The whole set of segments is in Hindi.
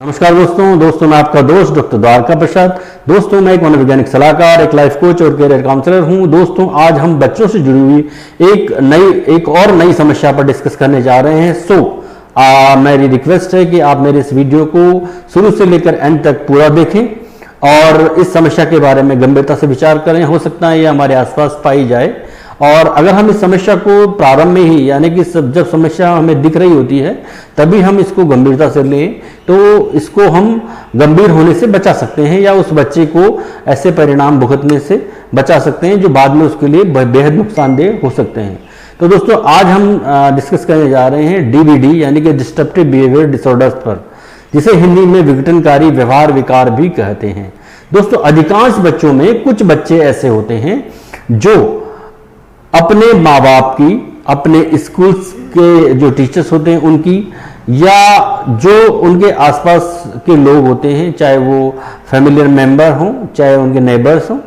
नमस्कार दोस्तों मैं आपका दोस्त डॉक्टर द्वारका प्रसाद। दोस्तों मैं एक मनोवैज्ञानिक सलाहकार, एक लाइफ कोच और करियर काउंसलर हूं। दोस्तों आज हम बच्चों से जुड़ी हुई एक और नई समस्या पर डिस्कस करने जा रहे हैं। मेरी रिक्वेस्ट है कि आप मेरे इस वीडियो को शुरू से लेकर एंड तक पूरा देखें और इस समस्या के बारे में गंभीरता से विचार करें। हो सकता है ये हमारे आसपास पाई जाए, और अगर हम इस समस्या को प्रारंभ में ही, यानी कि जब समस्या हमें दिख रही होती है तभी हम इसको गंभीरता से लें, तो इसको हम गंभीर होने से बचा सकते हैं या उस बच्चे को ऐसे परिणाम भुगतने से बचा सकते हैं जो बाद में उसके लिए बेहद नुकसानदेह हो सकते हैं। तो दोस्तों आज हम डिस्कस करने जा रहे हैं डीबीडी यानी कि डिस्ट्रप्टिव बिहेवियर डिसऑर्डर्स पर, जिसे हिंदी में विघटनकारी व्यवहार विकार भी कहते हैं। दोस्तों अधिकांश बच्चों में कुछ बच्चे ऐसे होते हैं जो अपने माँ बाप की, अपने स्कूल के जो टीचर्स होते हैं उनकी, या जो उनके आसपास के लोग होते हैं, चाहे वो फैमिलियर मेंबर हों चाहे उनके नेबर्स हों,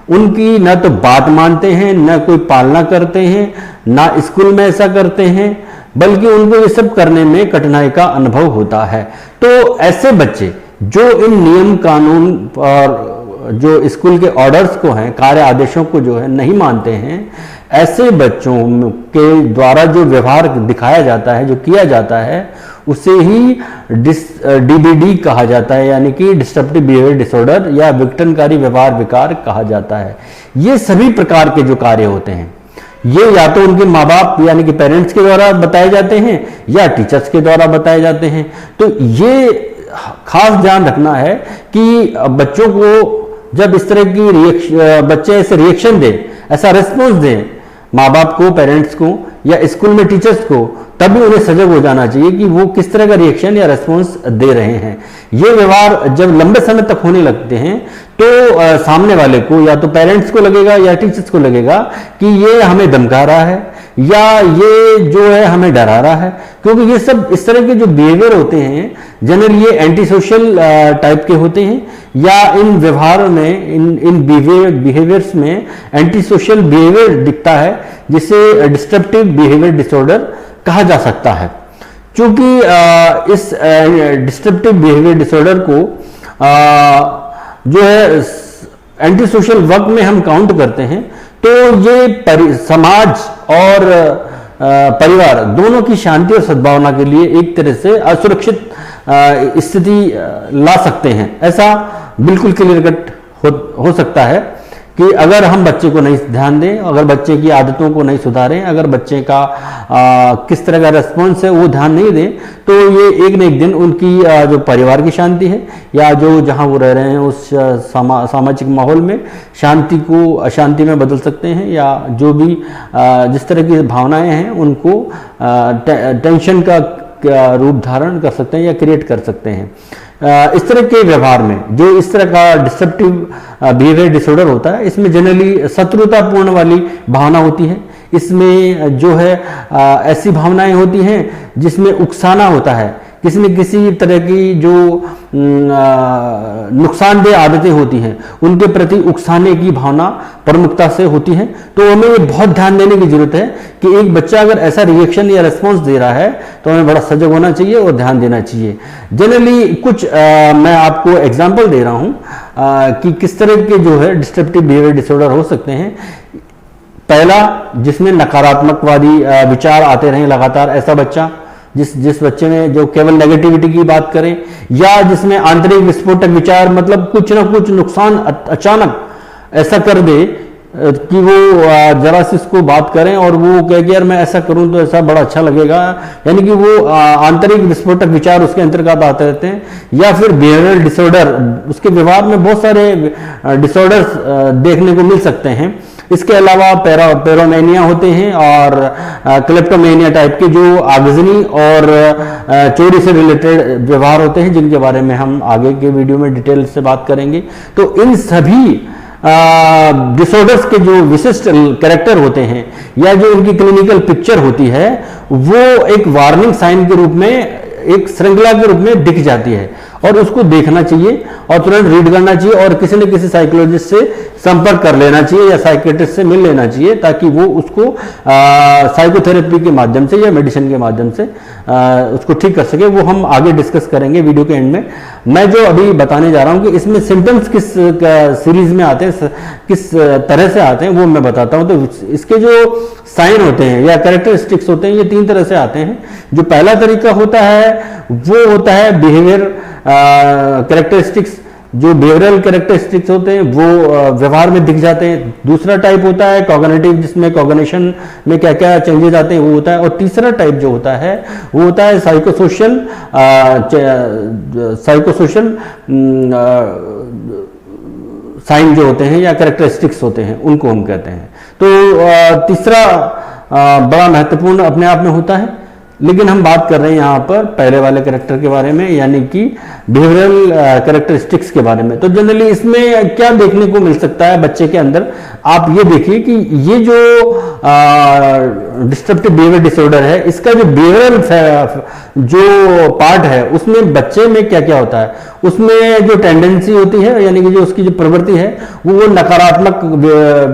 उनकी न तो बात मानते हैं, न कोई पालना करते हैं, ना स्कूल में ऐसा करते हैं, बल्कि उनको ये सब करने में कठिनाई का अनुभव होता है। तो ऐसे बच्चे जो इन नियम कानून और जो स्कूल के ऑर्डर्स को हैं, कार्य आदेशों को जो है नहीं मानते हैं, ऐसे बच्चों के द्वारा जो व्यवहार दिखाया जाता है, जो किया जाता है, उसे ही डीबीडी कहा जाता है, यानी कि डिस्ट्रप्टिव बिहेवियर डिसऑर्डर या विघटनकारी व्यवहार विकार कहा जाता है। ये सभी प्रकार के जो कार्य होते हैं ये या तो उनके माँ बाप यानी कि पेरेंट्स के द्वारा बताए जाते हैं या टीचर्स के द्वारा बताए जाते हैं। तो ये खास ध्यान रखना है कि बच्चों को जब इस तरह की बच्चे ऐसे रिएक्शन दें, ऐसा रिस्पॉन्स दें माँ बाप को, पेरेंट्स को या स्कूल में टीचर्स को, तभी उन्हें सजग हो जाना चाहिए कि वो किस तरह का रिएक्शन या रिस्पॉन्स दे रहे हैं। ये व्यवहार जब लंबे समय तक होने लगते हैं तो सामने वाले को, या तो पेरेंट्स को लगेगा या टीचर्स को लगेगा कि ये हमें धमका रहा है या ये जो है हमें डरा रहा है, क्योंकि ये सब इस तरह के जो बिहेवियर होते हैं जनरली ये एंटी सोशल टाइप के होते हैं, या इन व्यवहार में, इन बिहेवियर्स में एंटी सोशल बिहेवियर दिखता है, जिसे डिस्ट्रप्टिव बिहेवियर डिसऑर्डर कहा जा सकता है। क्योंकि इस डिस्ट्रप्टिव बिहेवियर डिसऑर्डर को जो है एंटी सोशल वर्क में हम काउंट करते हैं, तो ये समाज और परिवार दोनों की शांति और सद्भावना के लिए एक तरह से असुरक्षित स्थिति ला सकते हैं। ऐसा बिल्कुल क्लियर कट हो सकता है कि अगर हम बच्चे को नहीं ध्यान दें, अगर बच्चे की आदतों को नहीं सुधारें, अगर बच्चे का किस तरह का रेस्पॉन्स है वो ध्यान नहीं दें, तो ये एक न एक दिन उनकी जो परिवार की शांति है या जो जहां वो रह रहे हैं उस सामाजिक माहौल में शांति को अशांति में बदल सकते हैं, या जो भी जिस तरह की भावनाएं हैं उनको टेंशन का रूप धारण कर सकते हैं या क्रिएट कर सकते हैं। इस तरह के व्यवहार में जो इस तरह का डिस्ट्रप्टिव बिहेवियर डिसऑर्डर होता है, इसमें जनरली शत्रुतापूर्ण वाली भावना होती है। इसमें जो है ऐसी भावनाएं होती हैं जिसमें उकसाना होता है, किसी न किसी तरह की जो नुकसानदेह आदतें होती हैं उनके प्रति उकसाने की भावना प्रमुखता से होती है। तो हमें ये बहुत ध्यान देने की जरूरत है कि एक बच्चा अगर ऐसा रिएक्शन या रिस्पॉन्स दे रहा है तो हमें बड़ा सजग होना चाहिए और ध्यान देना चाहिए। जनरली कुछ मैं आपको एग्जाम्पल दे रहा हूँ कि किस तरह के जो है डिस्ट्रप्टिव बिहेवियर डिसऑर्डर हो सकते हैं। पहला, जिसमें नकारात्मकवादी विचार आते रहे लगातार, ऐसा बच्चा जिस बच्चे में जो केवल नेगेटिविटी की बात करें, या जिसमें आंतरिक विस्फोटक विचार, मतलब कुछ ना कुछ नुकसान अचानक ऐसा कर दे कि वो जरा सी उसको बात करें और वो कहे कि यार मैं ऐसा करूं तो ऐसा बड़ा अच्छा लगेगा, यानी कि वो आंतरिक विस्फोटक विचार उसके अंतर्गत आते रहते हैं। या फिर बिहेवियर डिसऑर्डर, उसके व्यवहार में बहुत सारे डिसऑर्डर्स देखने को मिल सकते हैं। इसके अलावा पेरोमेनिया होते हैं और क्लेप्टोमेनिया टाइप के जो आगजनी और चोरी से रिलेटेड व्यवहार होते हैं, जिनके बारे में हम आगे के वीडियो में डिटेल से बात करेंगे। तो इन सभी डिसऑर्डर्स के जो विशिष्ट कैरेक्टर होते हैं या जो उनकी क्लिनिकल पिक्चर होती है, वो एक वार्निंग साइन के रूप में, एक श्रृंखला के रूप में दिख जाती है। और उसको देखना चाहिए और तुरंत रीड करना चाहिए और किसी न किसी साइकोलॉजिस्ट से संपर्क कर लेना चाहिए या साइकेट्रिस्ट से मिल लेना चाहिए, ताकि वो उसको साइकोथेरेपी के माध्यम से या मेडिसिन के माध्यम से उसको ठीक कर सके। वो हम आगे डिस्कस करेंगे वीडियो के एंड में। मैं जो अभी बताने जा रहा हूँ कि इसमें सिम्टम्स किस सीरीज में आते हैं, किस तरह से आते हैं, वो मैं बताता हूँ। तो इसके जो साइन होते हैं या कैरेक्टरिस्टिक्स होते हैं, ये 3 तरह से आते हैं। जो पहला तरीका होता है वो होता है बिहेवियर कैरेक्टरिस्टिक्स। जो बिहेवियरल कैरेक्टरिस्टिक्स होते हैं वो व्यवहार में दिख जाते हैं। दूसरा टाइप होता है कॉग्निटिव, जिसमें कॉग्निशन में क्या क्या चेंजेस आते हैं वो होता है। और तीसरा टाइप जो होता है वो होता है साइकोसोशल साइन जो होते हैं या कैरेक्टरिस्टिक्स होते हैं, उनको हम कहते हैं। तो तीसरा बड़ा महत्वपूर्ण अपने आप में होता है, लेकिन हम बात कर रहे हैं यहाँ पर पहले वाले कैरेक्टर के बारे में, यानी कि बिहेवियरल कैरेक्टरिस्टिक्स के बारे में। तो जनरली इसमें क्या देखने को मिल सकता है बच्चे के अंदर, आप ये देखिए कि ये जो डिस्ट्रप्टिव बिहेवियर डिसऑर्डर है, इसका जो बिहेवियरल जो पार्ट है उसमें बच्चे में क्या क्या होता है, उसमें जो टेंडेंसी होती है, यानी कि जो उसकी जो प्रवृत्ति है वो नकारात्मक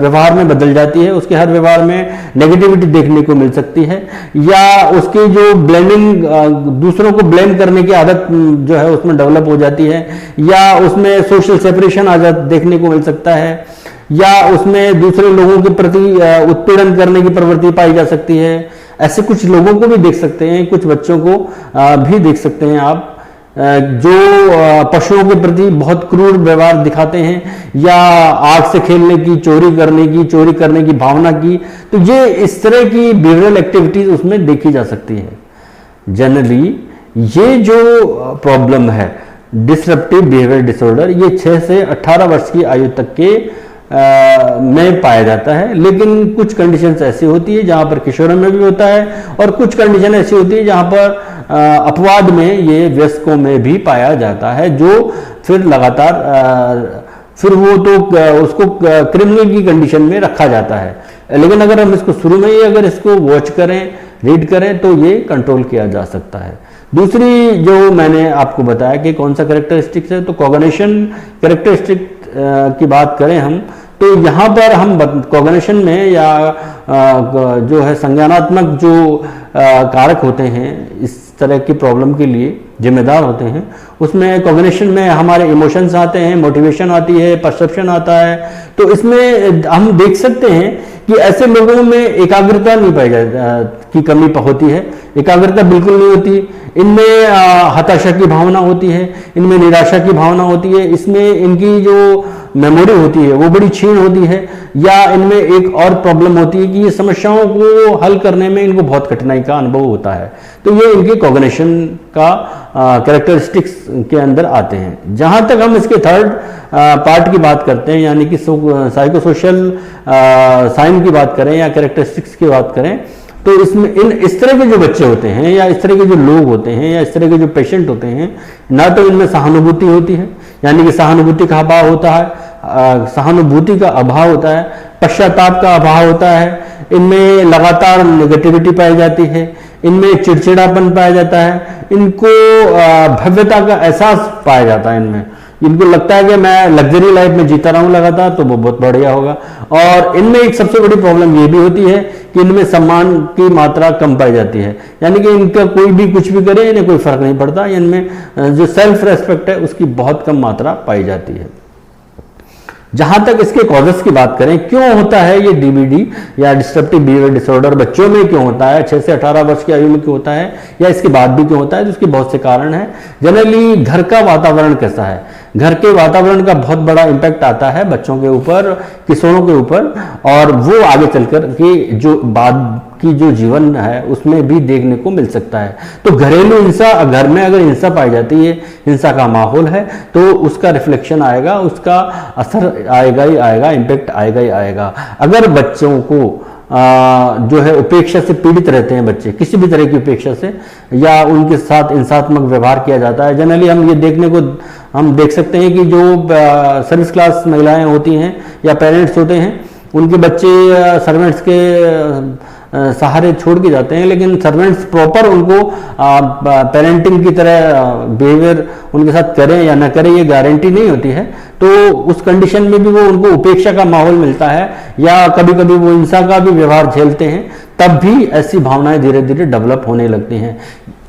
व्यवहार में बदल जाती है। उसके हर व्यवहार में नेगेटिविटी देखने को मिल सकती है, या उसकी जो ब्लेमिंग, दूसरों को ब्लेम करने की आदत जो है उसमें डेवलप हो जाती है, या उसमें सोशल सेपरेशन आदत देखने को मिल सकता है, या उसमें दूसरे लोगों के प्रति उत्पीड़न करने की प्रवृत्ति पाई जा सकती है। ऐसे कुछ लोगों को भी देख सकते हैं, कुछ बच्चों को भी देख सकते हैं आप, जो पशुओं के प्रति बहुत क्रूर व्यवहार दिखाते हैं, या आग से खेलने की, चोरी करने की भावना की। तो ये इस तरह की बिहेवियरल एक्टिविटीज उसमें देखी जा सकती है। जनरली ये जो प्रॉब्लम है डिसरप्टिव बिहेवियर डिसऑर्डर, ये 6 से 18 वर्ष की आयु तक के में पाया जाता है। लेकिन कुछ कंडीशंस ऐसी होती है जहां पर किशोरों में भी होता है, और कुछ कंडीशन ऐसी होती है जहां पर अपवाद में ये वयस्कों में भी पाया जाता है, जो फिर लगातार फिर वो तो उसको क्रिमिनल की कंडीशन में रखा जाता है। लेकिन अगर हम इसको शुरू में ही अगर इसको वॉच करें, रीड करें, तो ये कंट्रोल किया जा सकता है। दूसरी जो मैंने आपको बताया कि कौन सा कैरेक्टरिस्टिक्स है, तो कॉग्निशन कैरेक्टरिस्टिक की बात करें हम, तो यहाँ पर हम कॉग्निशन में या जो है संज्ञानात्मक जो कारक होते हैं इस तरह की प्रॉब्लम के लिए जिम्मेदार होते हैं, उसमें कॉग्निशन में हमारे इमोशंस आते हैं, मोटिवेशन आती है, परसेप्शन आता है। तो इसमें हम देख सकते हैं कि ऐसे लोगों में एकाग्रता नहीं पाई की कमी होती है, एकाग्रता बिल्कुल नहीं होती। इनमें हताशा की भावना होती है, इनमें निराशा की भावना होती है, इसमें इनकी जो मेमोरी होती है वो बड़ी क्षीण होती है, या इनमें एक और प्रॉब्लम होती है कि ये समस्याओं को हल करने में इनको बहुत कठिनाई का अनुभव होता है। तो ये इनके कॉग्निशन का कैरेक्टरिस्टिक्स के अंदर आते हैं। जहां तक हम इसके थर्ड पार्ट की बात करते हैं, यानी कि साइकोसोशल साइन की बात करें या कैरेक्टरिस्टिक्स की बात करें, तो इसमें इस तरह के जो बच्चे होते हैं या इस तरह के जो लोग होते हैं या इस तरह के जो पेशेंट होते हैं, ना तो इनमें सहानुभूति होती है, यानी कि सहानुभूति का अभाव होता है, सहानुभूति का अभाव होता है, पश्चाताप का अभाव होता है, इनमें लगातार नेगेटिविटी पाई जाती है, इनमें चिड़चिड़ापन पाया जाता है, इनको भव्यता का एहसास पाया जाता है, इनको लगता है कि मैं लग्जरी लाइफ में जीता रहा हूं लगातार, तो वो बहुत बढ़िया होगा। और इनमें एक सबसे बड़ी प्रॉब्लम ये भी होती है कि इनमें सम्मान की मात्रा कम पाई जाती है, यानी कि इनका कोई भी कुछ भी करे इन्हें कोई फर्क नहीं पड़ता, इनमें जो सेल्फ रेस्पेक्ट है उसकी बहुत कम मात्रा पाई जाती है। जहां तक इसके कॉजेस की बात करें, क्यों होता है ये डीबीडी या डिस्ट्रप्टिव बिहेवियर डिसऑर्डर, बच्चों में क्यों होता है, 6 से 18 वर्ष की आयु में क्यों होता है, या इसके बाद भी क्यों होता है, तो उसके बहुत से कारण हैं। जनरली घर का वातावरण कैसा है, घर के वातावरण का बहुत बड़ा इम्पैक्ट आता है बच्चों के ऊपर, किशोरों के ऊपर, और वो आगे चलकर के जो बाद की जो जीवन है उसमें भी देखने को मिल सकता है। तो घरेलू हिंसा, घर में अगर हिंसा पाई जाती है, हिंसा का माहौल है, तो उसका रिफ्लेक्शन आएगा, उसका असर आएगा ही आएगा, इम्पैक्ट आएगा ही आएगा। अगर बच्चों को जो है उपेक्षा से पीड़ित रहते हैं बच्चे, किसी भी तरह की उपेक्षा से, या उनके साथ हिंसात्मक व्यवहार किया जाता है, जनरली हम ये हम देख सकते हैं कि जो सर्विस क्लास महिलाएं होती हैं या पेरेंट्स होते हैं, उनके बच्चे सर्वेंट्स के सहारे छोड़ के जाते हैं, लेकिन सर्वेंट्स प्रॉपर उनको पेरेंटिंग की तरह बिहेवियर उनके साथ करें या ना करें ये गारंटी नहीं होती है। तो उस कंडीशन में भी वो उनको उपेक्षा का माहौल मिलता है या कभी कभी वो हिंसा का भी व्यवहार झेलते हैं, तब भी ऐसी भावनाएं धीरे धीरे डेवलप होने लगती हैं।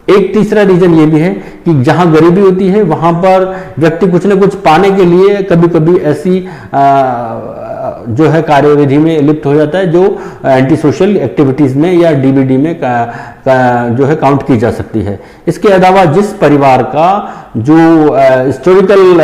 एक तीसरा रीजन ये भी है कि जहां गरीबी होती है वहां पर व्यक्ति कुछ न कुछ पाने के लिए कभी कभी ऐसी जो है कार्यविधि में लिप्त हो जाता है जो एंटी सोशल एक्टिविटीज में या डीबीडी में जो है काउंट की जा सकती है। इसके अलावा जिस परिवार का जो हिस्टोरिकल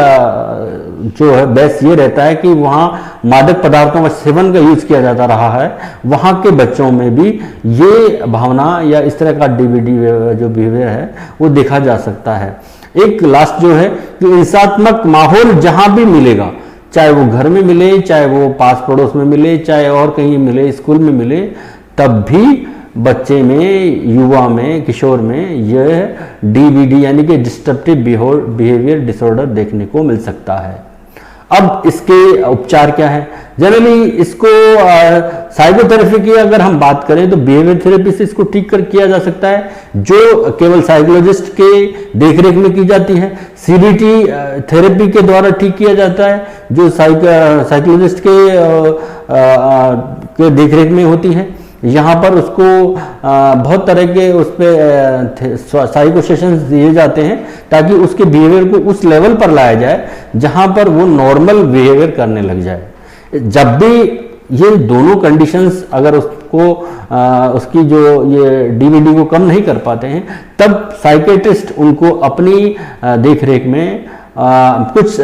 जो है बेस ये रहता है कि वहाँ मादक पदार्थों का सेवन का यूज किया जाता रहा है, वहाँ के बच्चों में भी ये भावना या इस तरह का डीबीडी जो बिहेवियर है वो देखा जा सकता है। एक लास्ट जो है कि हिंसात्मक माहौल जहां भी मिलेगा, चाहे वो घर में मिले, चाहे वो पास पड़ोस में मिले, चाहे और कहीं मिले, स्कूल में मिले, तब भी बच्चे में, युवा में, किशोर में यह डीबीडी यानी कि डिस्ट्रप्टिव बिहेवियर डिसऑर्डर देखने को मिल सकता है। अब इसके उपचार क्या है? जनरली इसको साइकोथेरेपी की अगर हम बात करें तो बिहेवियर थेरेपी से इसको ठीक कर किया जा सकता है, जो केवल साइकोलॉजिस्ट के देखरेख में की जाती है। सीबीटी थेरेपी के द्वारा ठीक किया जाता है, जो साइकोलॉजिस्ट के देखरेख में होती है। यहाँ पर उसको बहुत तरह के उस पर साइको सेशंस दिए जाते हैं ताकि उसके बिहेवियर को उस लेवल पर लाया जाए जहाँ पर वो नॉर्मल बिहेवियर करने लग जाए। जब भी ये दोनों कंडीशंस अगर उसको उसकी जो ये डीबीडी को कम नहीं कर पाते हैं, तब साइकेट्रिस्ट उनको अपनी देखरेख में कुछ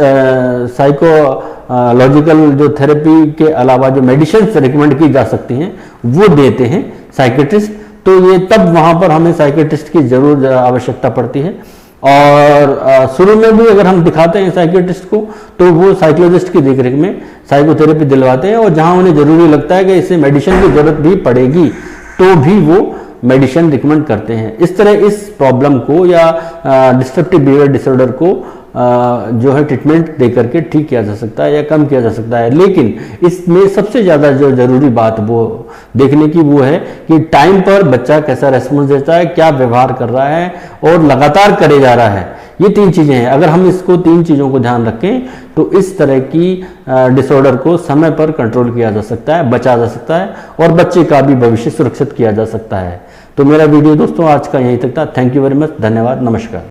साइकोलॉजिकल जो थेरेपी के अलावा जो मेडिसिन रिकमेंड की जा सकती हैं वो देते हैं साइकेट्रिस्ट। तो ये तब वहाँ पर हमें साइकेट्रिस्ट की जरूर आवश्यकता पड़ती है। और शुरू में भी अगर हम दिखाते हैं साइकेट्रिस्ट को तो वो साइकोलॉजिस्ट की देखरेख में साइकोथेरेपी दिलवाते हैं, और जहाँ उन्हें जरूरी लगता है कि इसे मेडिसिन की जरूरत भी पड़ेगी तो भी वो मेडिसिन रिकमेंड करते हैं। इस तरह इस प्रॉब्लम को या डिस्ट्रप्टिव बिहेवियर डिसऑर्डर को जो है ट्रीटमेंट दे करके ठीक किया जा सकता है या कम किया जा सकता है। लेकिन इसमें सबसे ज़्यादा जो जरूरी बात वो देखने की वो है कि टाइम पर बच्चा कैसा रेस्पॉन्स देता है, क्या व्यवहार कर रहा है और लगातार करे जा रहा है। ये तीन चीज़ें हैं। अगर हम इसको तीन चीज़ों को ध्यान रखें तो इस तरह की डिसऑर्डर को समय पर कंट्रोल किया जा सकता है, बचा जा सकता है और बच्चे का भी भविष्य सुरक्षित किया जा सकता है। तो मेरा वीडियो दोस्तों आज का यहीं तक था। Thank you very much. धन्यवाद। नमस्कार।